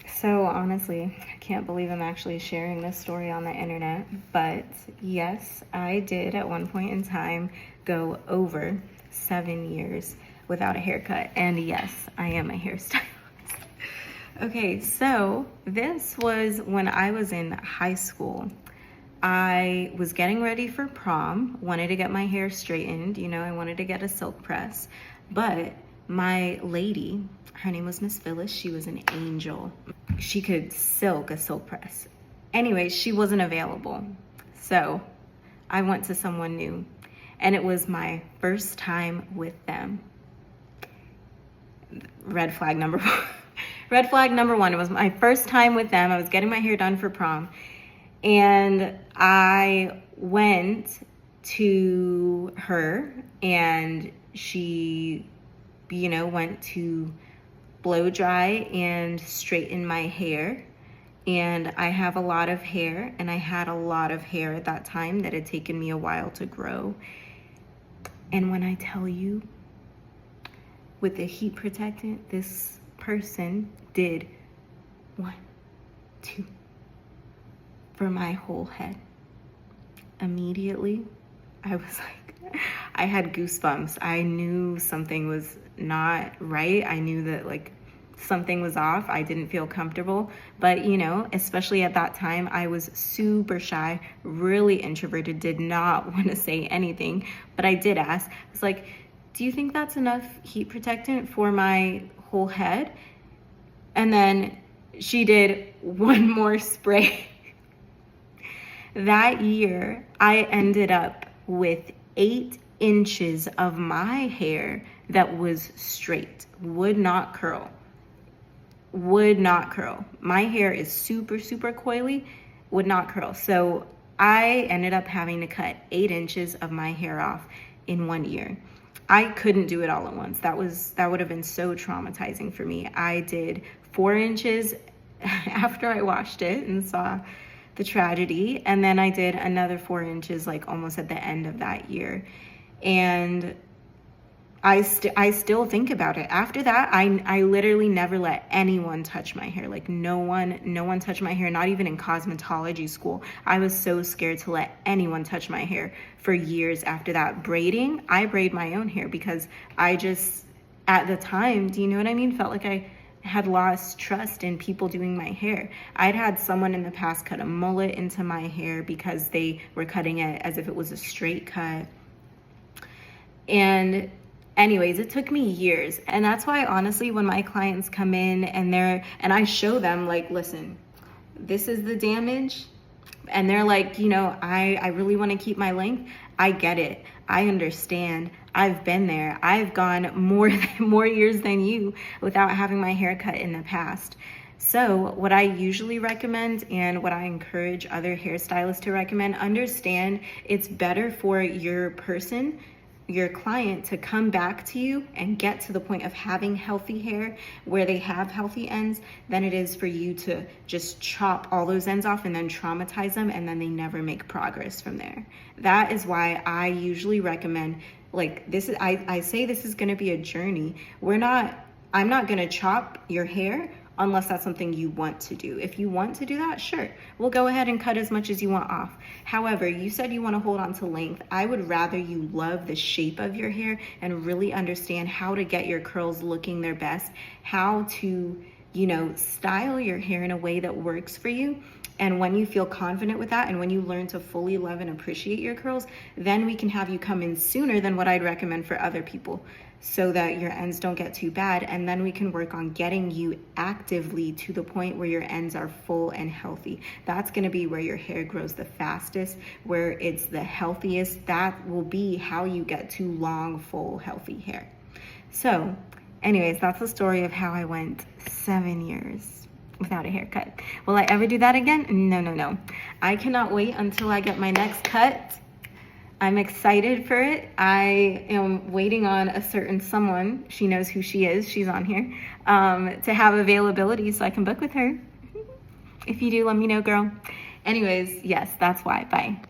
So honestly, I can't believe I'm actually sharing this story on the internet, but yes, I did at one point in time go over 7 years without a haircut. And yes, I am a hairstylist. Okay, so this was when I was in high school. I was getting ready for prom, wanted to get my hair straightened, I wanted to get a silk press, but my lady, her name was Miss Phyllis, she was an angel. She could silk a silk press. Anyway, she wasn't available. So I went to someone new, and it was my first time with them. Red flag number one. Red flag number one, it was my first time with them. I was getting my hair done for prom. And I went to her and she, went to blow dry and straighten my hair. And I have a lot of hair, and I had a lot of hair at that time that had taken me a while to grow. And when I tell you, with the heat protectant, this person did 1, 2, for my whole head. Immediately, I was like, I had goosebumps. I knew something was not right. I knew that something was off. I didn't feel comfortable. But especially at that time, I was super shy, really introverted, did not want to say anything. But I did ask. I was like, do you think that's enough heat protectant for my whole head? And then she did one more spray. That year, I ended up with 8 inches of my hair that was straight, would not curl. My hair is super, super coily, would not curl. So I ended up having to cut 8 inches of my hair off in 1 year. I couldn't do it all at once. That would have been so traumatizing for me. I did 4 inches after I washed it and saw the tragedy, and then I did another 4 inches almost at the end of that year. And I still think about it. After that, I literally never let anyone touch my hair. No one touched my hair, not even in cosmetology school. I was so scared to let anyone touch my hair for years after that. Braiding, I braid my own hair because I just, at the time, do you know what I mean? Felt like I had lost trust in people doing my hair. I'd had someone in the past cut a mullet into my hair because they were cutting it as if it was a straight cut. And anyways, it took me years. And that's why, honestly, when my clients come in and I show them listen, this is the damage. And they're like, I really want to keep my length. I get it. I understand. I've been there. I've gone more years than you without having my hair cut in the past. So what I usually recommend and what I encourage other hairstylists to recommend, understand it's better for your person, your client, to come back to you and get to the point of having healthy hair where they have healthy ends than it is for you to just chop all those ends off and then traumatize them and then they never make progress from there. That is why I usually recommend this is, I say this is going to be a journey. I'm not going to chop your hair unless that's something you want to do. If you want to do that, sure, we'll go ahead and cut as much as you want off. However, you said you want to hold on to length. I would rather you love the shape of your hair and really understand how to get your curls looking their best, how to, style your hair in a way that works for you. And when you feel confident with that and when you learn to fully love and appreciate your curls, then we can have you come in sooner than what I'd recommend for other people so that your ends don't get too bad. And then we can work on getting you actively to the point where your ends are full and healthy. That's going to be where your hair grows the fastest, where it's the healthiest. That will be how you get to long, full, healthy hair. So anyways, that's the story of how I went 7 years without a haircut. Will I ever do that again? No. I cannot wait until I get my next cut. I'm excited for it. I am waiting on a certain someone, she knows who she is, she's on here, to have availability so I can book with her. If you do, let me know, girl. Anyways, yes, that's why. Bye.